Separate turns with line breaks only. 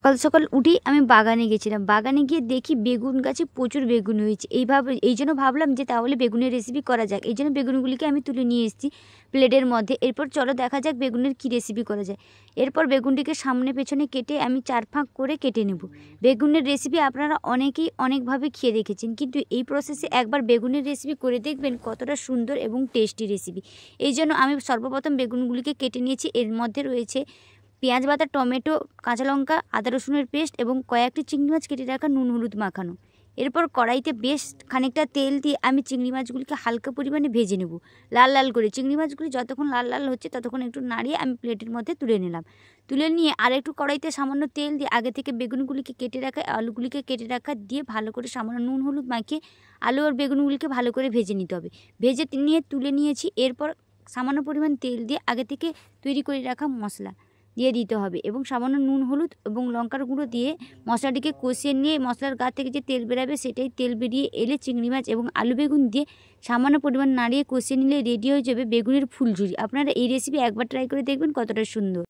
সকাল সকাল উঠেই আমি বাগানে গেছিলাম। বাগানে গিয়ে দেখি বেগুন গাছে প্রচুর বেগুন হয়েছে। এই জন্য ভাবলাম যে তাহলে বেগুনের রেসিপি করা যাক। এই জন্য বেগুনগুলিকে আমি তুলে নিয়ে এসেছি প্লেটের মধ্যে। এরপর চলো দেখা যাক বেগুনের কী রেসিপি করা যায়। এরপর বেগুনটিকে সামনে পেছনে কেটে আমি 4 ফাঁক করে কেটে নেব। বেগুনের রেসিপি আপনারা অনেকেই অনেকভাবে খেয়ে দেখেছেন, কিন্তু এই প্রসেসে একবার বেগুনের রেসিপি করে দেখবেন কতটা সুন্দর এবং টেস্টি রেসিপি। এই জন্য আমি সর্বপ্রথম বেগুনগুলিকে কেটে নিয়েছি। এর মধ্যে রয়েছে পেঁয়াজ বাটা, টমেটো, কাঁচা লঙ্কা, আদা রসুনের পেস্ট এবং কয়েকটি চিংড়ি মাছ কেটে রাখা, নুন হলুদ মাখানো। এরপর কড়াইতে বেশ খানিকটা তেল দিয়ে আমি চিংড়ি মাছগুলিকে হালকা পরিমাণে ভেজে নেব, লাল লাল করে। চিংড়ি মাছগুলি যতক্ষণ লাল লাল হচ্ছে ততক্ষণ একটু নাড়িয়ে আমি প্লেটের মধ্যে তুলে নিলাম। তুলে নিয়ে আর একটু কড়াইতে সামান্য তেল দিয়ে আগে থেকে বেগুনগুলিকে কেটে রাখা, আলুগুলিকে কেটে রাখা দিয়ে ভালো করে সামান্য নুন হলুদ মাখিয়ে আলু আর বেগুনগুলিকে ভালো করে ভেজে নিতে হবে। ভেজে নিয়ে তুলে নিয়েছি। এরপর সামান্য পরিমাণ তেল দিয়ে আগে থেকে তৈরি করে রাখা মশলা দিয়ে দিতে হবে এবং সামান্য নুন হলুদ এবং লঙ্কার গুঁড়ো দিয়ে মশলাটিকে কষিয়ে নিয়ে মশলার গা থেকে যে তেল বেরাবে সেটাই তেল বেরিয়ে এলে চিংড়ি মাছ এবং আলু বেগুন দিয়ে সামান্য পরিমাণ নাড়িয়ে কষিয়ে নিলে রেডি হয়ে যাবে বেগুনের ফুলঝুরি। আপনারা এই রেসিপি একবার ট্রাই করে দেখবেন কতটা সুন্দর।